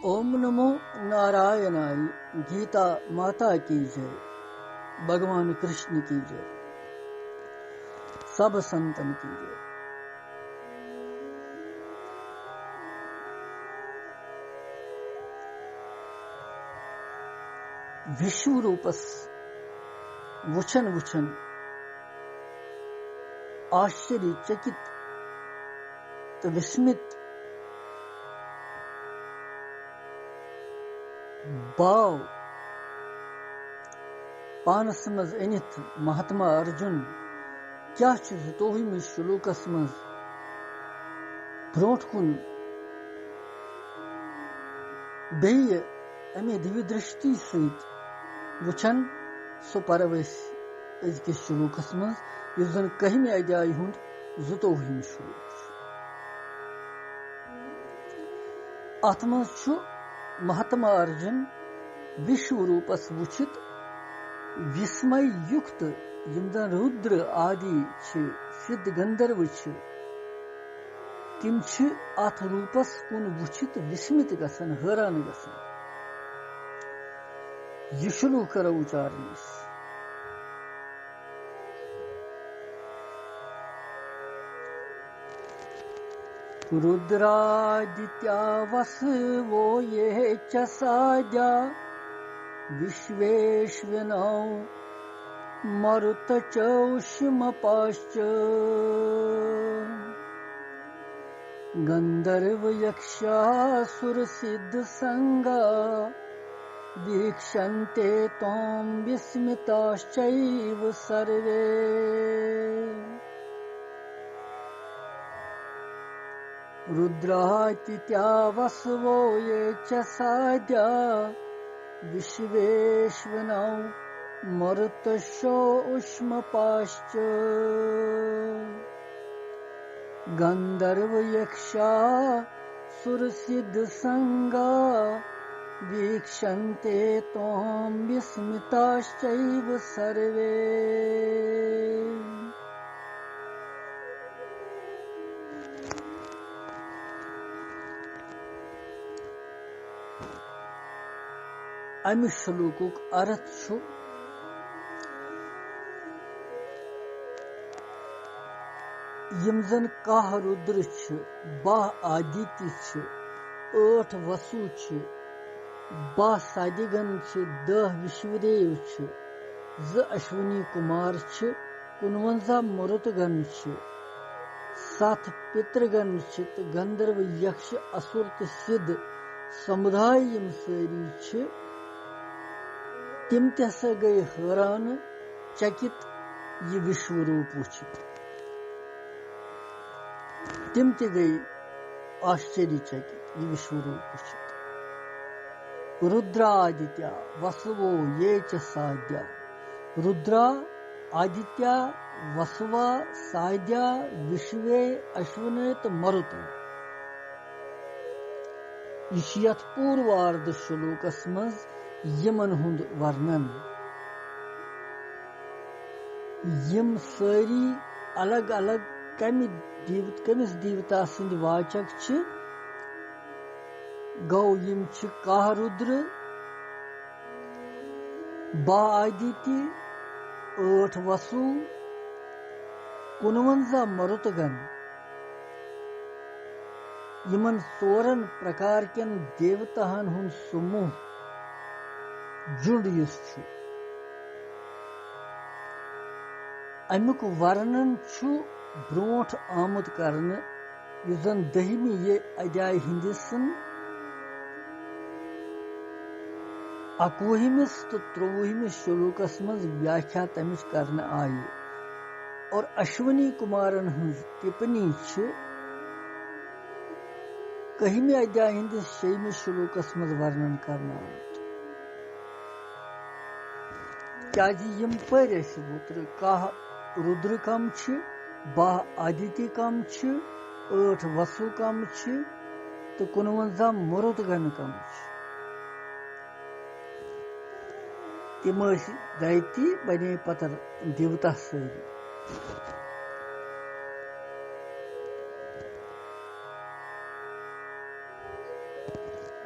ओम नमो नारायणाय। गीता माता की जय, भगवान कृष्ण की जय, सब संतन की जय। विश्व रूपस वुचन वुचन आश्चर्यचकित तो विस्मित बाव पानस मज अनित महात्मा अर्जुन क्या जुतोहिम श्लोकस मज ब्रोट कुन बेय अमे दिव्य दृष्टि सहित वुचन सो परवस अजकिस श्लोकस मज युस जन कहमे अध्याय हुंद जुतोहिम श्लोक अत मज महात्मा अर्जुन विश्व रूपस वुचित विस्मय युक्त यम जन रुद्र आदि सिद्ध गंधर्व तिम अथ रूपस कुन वुचित विस्मित गसन हैरान गसन। यह श्लोक करो उच्चारण। रुद्रादित्या वसवो ये च साद्या विश्वेश्विनौ मरुत चौष्मपाश्च गंधर्व यक्षासुर सिद्ध संगा वीक्षन्ते त्वां विस्मिताश्चैव सर्वे। रुद्रादित्या वसवो ये च साद्या विश्वेश्विनौ मरुतशो उष्मपाश्च गंधर्व यक्षा सुरसिद्ध संगा वीक्षन्ते त्वां विस्मिताश्चैव सर्वे। अमि श्लोकुक अर्थ छु यम जन काह रुद्र छ, बाह आदित्य छ, 8 वसु छ, बाह सादिगन छ, 10 विश्वदेव छ, 2 अश्विनी कुमार छ, 49 मरुतगण छ, 7 पितृगण छ, गंधर्व यक्ष असुर तो सिद्ध समुदाय यम सारी छ तिम तसा गए हैरान चकित ये विश्व रूप वुचित। तिम ते गई आश्चर्यचकित ये विश्व रूप वुचित। रुद्रादित्या वसवो ये च साद्या। रुद्रा आदित्या वसवा साद्या विश्वे अश्विने तो मरुत। यह पूर्वार्ध श्लोकस मज यमन हुंद वर्णन। यम सारी अलग अलग कमिस देवता सिंध वाचक छ गौ यम छ काह रुद्र, बा आदित्य, 8 वसु, 49 मरुतगण। यमन 4 प्रकार केन देवताहन हुंद समूह जुड़ युस छु। अमुक वर्णन छु ब्रोट आमुद करने युस जन 10वीं ये अध्याय हिंदिसन 21मिस तो 23मिस श्लोकस मज व्याख्या तमिच करने आई और अश्विनी कुमारन हंस टिप्पणी छ 1वें अध्याय हिंदिस 6वें श्लोकस मज वर्णन करना आमुत। क्या यम पर वुत्र काह रुद्र कम छ, बाह आदित्य कम छ, 8 वसु कम छ तो 49 मरुतगण कम छ। तिम दैती बने पतर देवता सारी।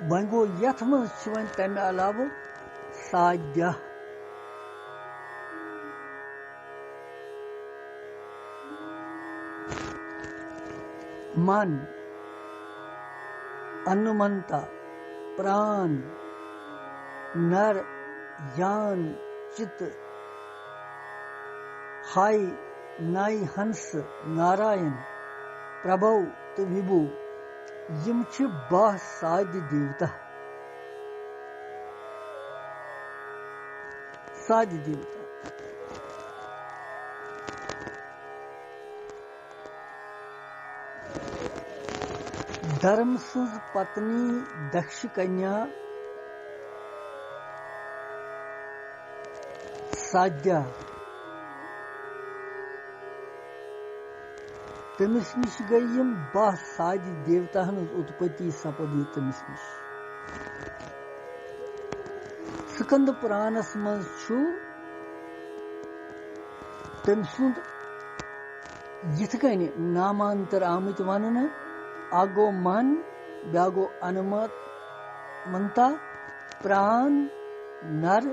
वह गो यथ मज वन तमे अलाव साध्य मन, अनुमंता, प्राण, नर, यान, चित, हाय, नाई, हंस, नारायण, प्रभव तो विभु यम छ बाह साध्य देवता। साध्य देवता धर्म सज पत्नी दक्ष कन्या साध्या तमिस निश गई यम बाह साध्य देवता उत्पत्ति सपद तमिस निश। स्कंद पुराणस मज छु तम सुंद यथ कन नामांतर आमत वन आगो मन, ब्यागो अनुमत मनता, प्राण, नर,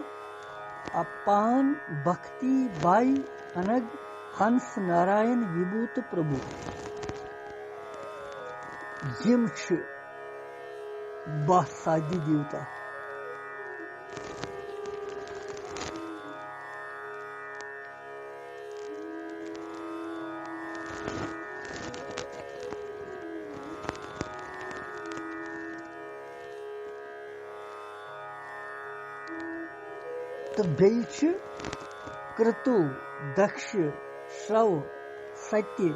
अपान, भक्ति, बाई, अनग, हंस, नारायण, विभूत, प्रभु यम छ बाह साध्य देवता। तो बेल छ क्रतु, दक्ष, श्रव, सत्य,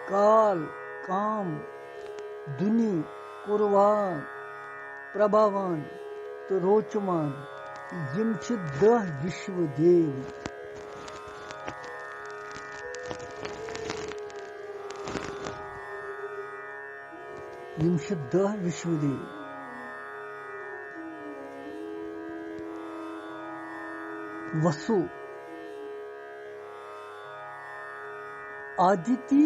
काल, काम, दुनि, कुर्वान, प्रभावान तो रोचमान यम छ 10 विश्व देव। यम छ 10 विश्व देव। वसु, आदिति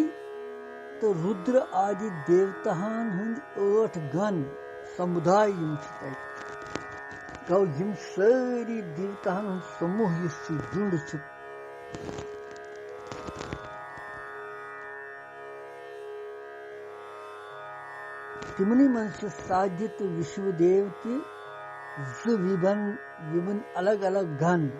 तो रुद्र आदि देवतान हंद 8 गण समुदाय यम छ गौ यम सारी देवतान हंद समूह यस जुंड छ। तिमनी मन से साध्य तो विश्वदेव के विभिन्न अलग अलग गण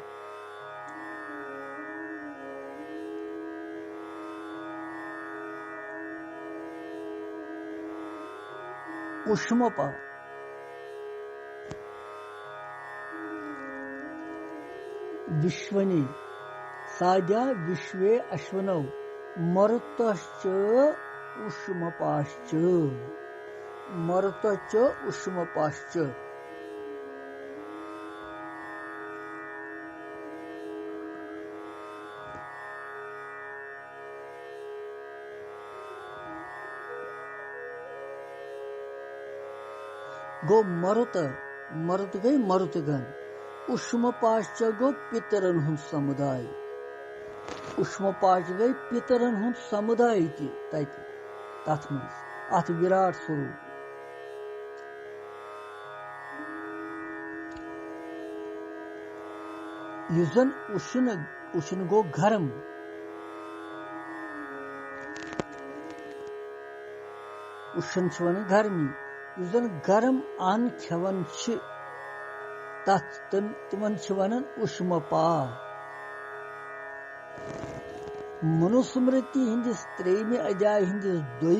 उष्मपा, विश्वनी, साध्या विश्वे अश्वनौ, मरुतश्च उष्मपाश्च, मरुतश्च उष्मपाश्च। गो मरुत, मरुत गई मरुतगण, उष्मपाश्च गो पितरन हुन समुदाय, उष्मपाश गई पितरन हुन समुदाय तथ मज अथ विराट स्वरूप। युजन उष्ण गो घरम, उष्ण छ वन गर्मी, युजन गरम अन खेवन छ तथ तिमन छ वनन उष्मपा। मनुस्मृति हिंदिस 3 अध्याय हिंदिस 2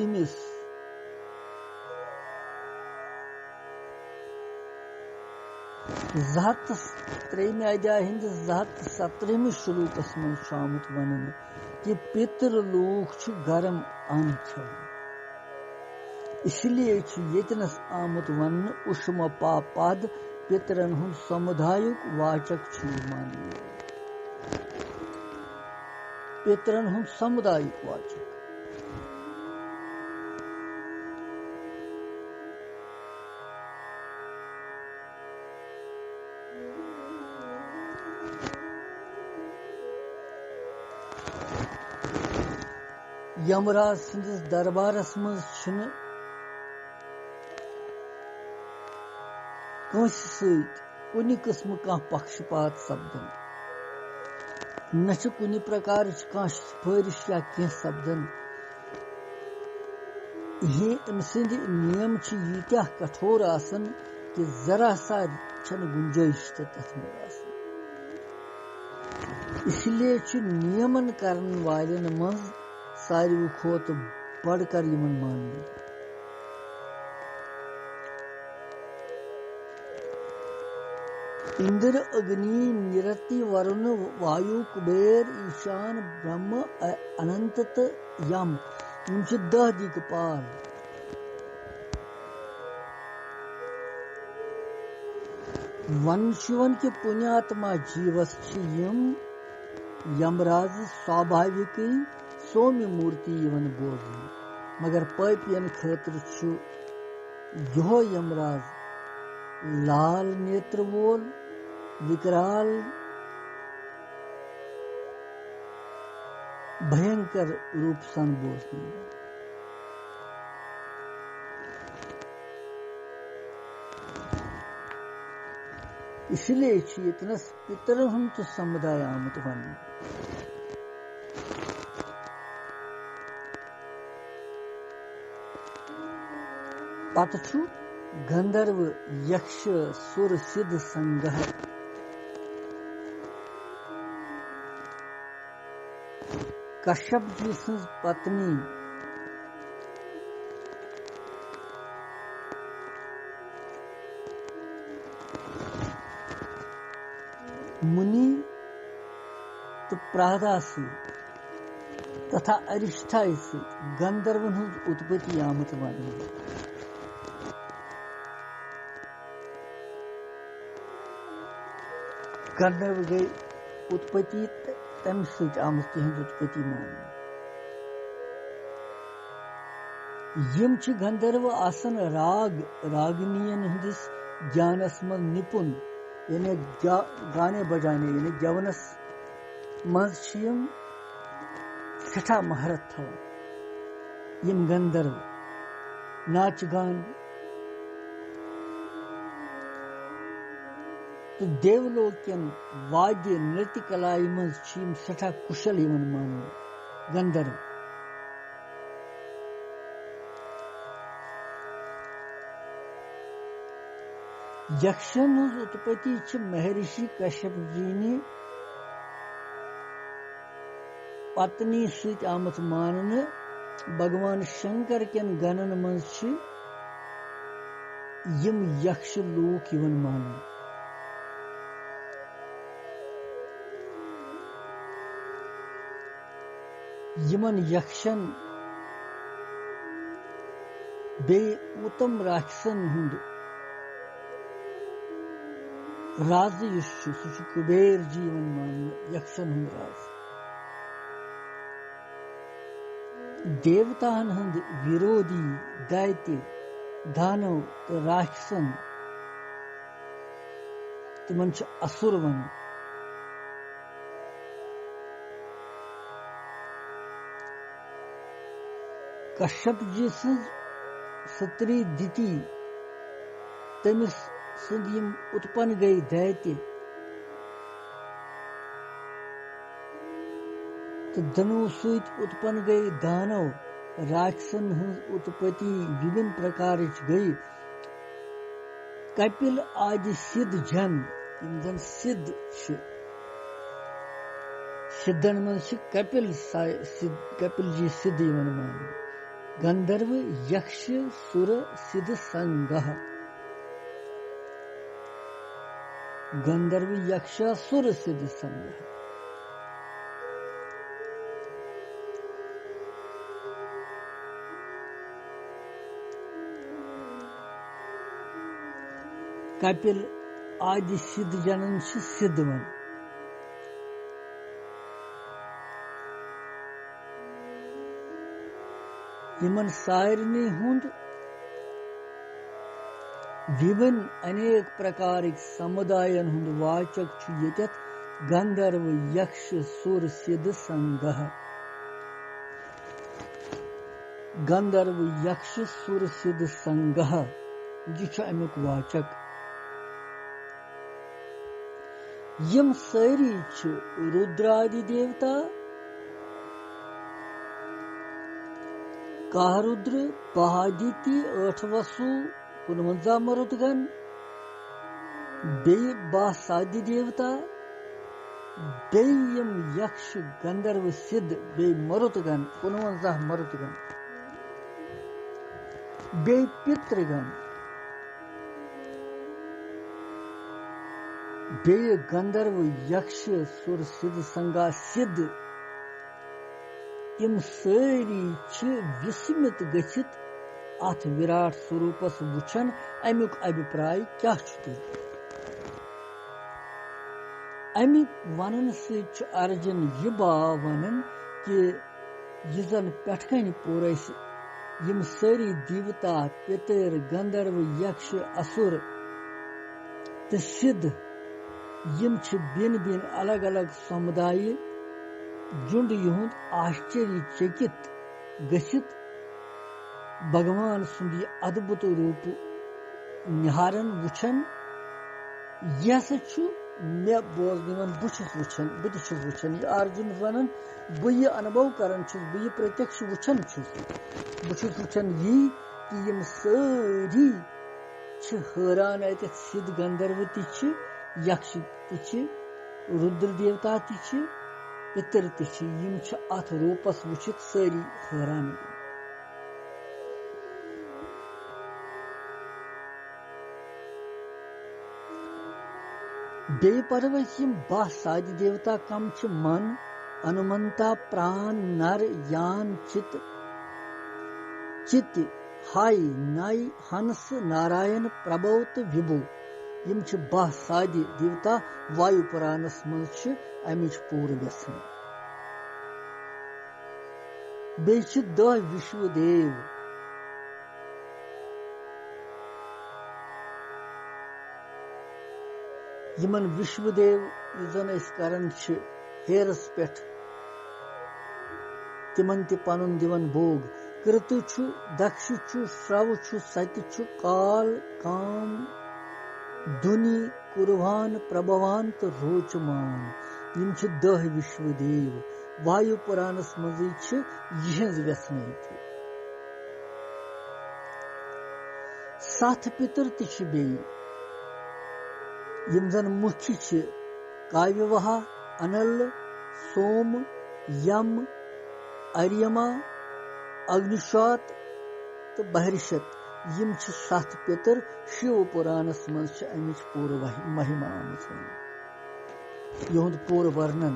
3 अध्याय हिंदिस 17 श्लोकस मन शामुत वनन कि पितर लोक छ गरम अन खेवन। इसलिए येतनस आमुत वन उष्मपा पद पितरन हुन समुदायुक वाचक छु मानिए। पितरन हुन समुदायुक वाचक। यमराज सिंधिस दरबारस मज छन कंस सहित कुनि किस्म का पक्षपात सपदन न कुनि प्रकार सिफारिश या कह सपदन ये अमसंद नियम यीत्या कठोर आसन कि जरा सा छन गुंजाइश तथ में आसन इसलिए नियमन करन वालन मज सारी खोत बढ़कर यमन मानने इंद्र अग्नि निरति वरुण वायु कुबेर ईशान ब्रह्म अनंत यम यम 10 दिक्पाल वन शिवन के पुण्यात्मा जीवस यम यमराज स्वाभाविक सौम्य मूर्ति यवन बोजन मगर पापियन खतर यो यमराज लाल नेत्र वोल विकराल भयंकर रूप सन बोजन इसलिए इतना पितर हम तो समुदाय आमत वन पतछु गंधर्व यक्ष सुर सिद्ध संगह कश्यप जी सं पत्नी मुनि तो प्रादा से तथा अरिष्ठा से गंधर्वन उत्पत्ति आमत वाली गंधर्व गई उत्पत्ति तम सत आमत तिहंद उत्पत्ति मान यम गंधर्व आसन राग रागिनियन हंदिस ज्ञानस मज निपुण यानी गाने बजाने यानी गवनस मज सठा महारत था यम गंधर्व नाच गान तो देवलोकन वाद्य नृत्य कला मज सठा कुशल यवन मान गंधर्व यक्षन उत्पत्ति महर्षि कश्यप जी ने पत्नी सत आमत मानने भगवान शंकर केन गणन मज यम यक्ष लोक यवन मान यमन यक्षन बे उत्तम राक्षसन हुंद राज कुबेर जीवन मान यक्षन हुंद राज देवतान हंद विरोधी दैत्य दानव तो राक्षसन तिमन असुर वन कश्यप जी सत्री दिति तमिस संदिम उत्पन्न गई दैत्य तो धनु सहित उत्पन्न गई दानव राक्षसन उत्पत्ति विभिन्न प्रकार गई कपिल आदि सिद्ध जन जन सिद्ध सिद्धन मन कपिल जी सिद्ध यवन मान गंधर्व यक्ष सुर सिद्ध संगह गंधर्व यक्ष सुर सिद्ध संगह कपिल आदि सिद्ध जनन सिद्धवन यमन सारनी हुंद विभिन्न अनेक प्रकार समुदायन हुंद वाचक यत गंधर्व यक्ष सुर सिद्ध संगह गंधर्व यक्ष सुर सिद्ध संगह यह अमुक वाचक यम सारी रुद्रादि देवता काह रुद्र बहादिति 8 वसु 49 मरुदगन बे 12 सादि देवता बे यम यक्ष गंधर्व सिद्ध बे मरुदगन 49 मरुदगन बे पितृगन बे गंधर्व यक्ष सुर सिद्ध संगा सिद्ध यम सारी विस्मित गछित अथ विराट स्वरूपस वुचन अमुक अभिप्राय क्या अमिक वनन से अर्जुन यह बाव वनन कि यह जन पेठकन पूरस यम सारी देवता पितर गंधर्व यक्ष असुर तो सिद्ध यम बिन बिन अलग अलग समुदाय जुंड युंद आश्चर्य चकित गछित भगवान सुंद अद्भुत रूप निहारन वुचन यह मे बोजन बुत वुचन यह अर्जुन वनन बह अनुभव करान बह प्रत्यक्ष वुचन वुचन यी कि यम सारी हैरान अत सिद्ध गंधर्व यक्ष रुद्र देवता पितर यम अथ रूपस वुचित सारी हैरान बे परवश यम 12 सादि देवता कम मन अनुमंता प्राण नर यान चित हाय नाय हंस नारायण प्रभव विभु यम 12 सादि देवता वायु पुराणस मज अमिच पूर व्यसन बे 10 विश्वदेव यमन विश्वदेव जन करन हेरस पे तिमन पन दिवन भोग कृतु दक्ष श्रव सत्य काल काम दुनि कुर्वान प्रभवान तो रोचमान यम 10 विश्वदेव वायु पुराणस मज यहज व्यसन 7 पितर बे यम जन मुख्य काव्यवहा अनल सोम यम अर्यमा अग्निशोत तो बहरिशत यम 7 पितर शिव पुराणस मज अमिच पूर महिमा युंद पूर वर्णन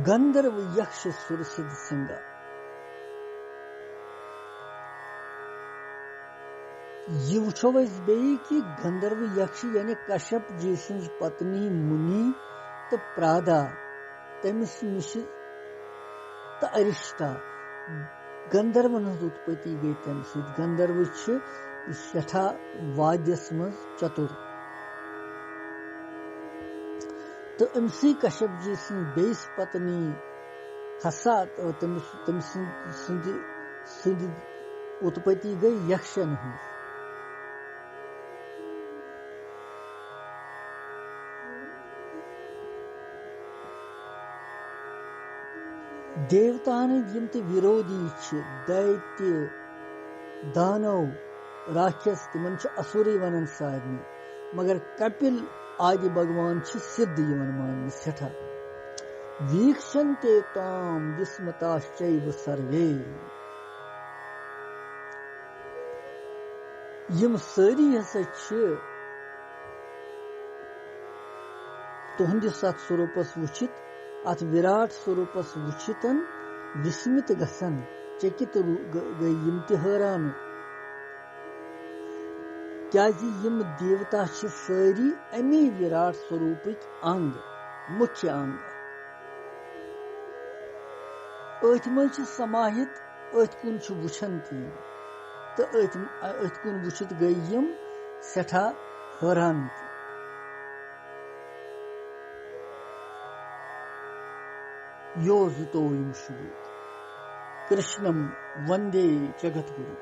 गंधर्व यक्ष सुर सिद्ध संगा यह वो बे कि गंधर्व यक्ष यानी कश्यप जी सज पत्नी मुनि तो प्रादा तमिस निश तो अरिष्टा गंधर्वन उत्पत्ति गई तम सत गंधर्व सठा वाद्यस मज चतुर तो अमसी कश्यप जी बेस पत्नी हसा तम उत्पत्ति गई यक्षन हज देवतान यम ते विरोधी दैत्य दानव राक्षस तिमन असुर वनन सारनी मगर कपिल आदि भगवान सिद्ध मान सठा वीक्षन्ते ताम विस्मताश्चैव सर्वे यम सारी हसा तुहंदिस अथ स्वरूपस वुचित अथ विराट स्वरूपस वुचितन विस्मित गसन चकित गई यम ते हैरान क्या यम देवता सारी अमी विराट स्वरूपिक अंग मुख्य अंग अथ मज समाहित अथ कुन वुचन ती तो अथ कुन वुचित गई यम सठा हैरान यो 19 कृष्णम वंदे जगद्गुरु।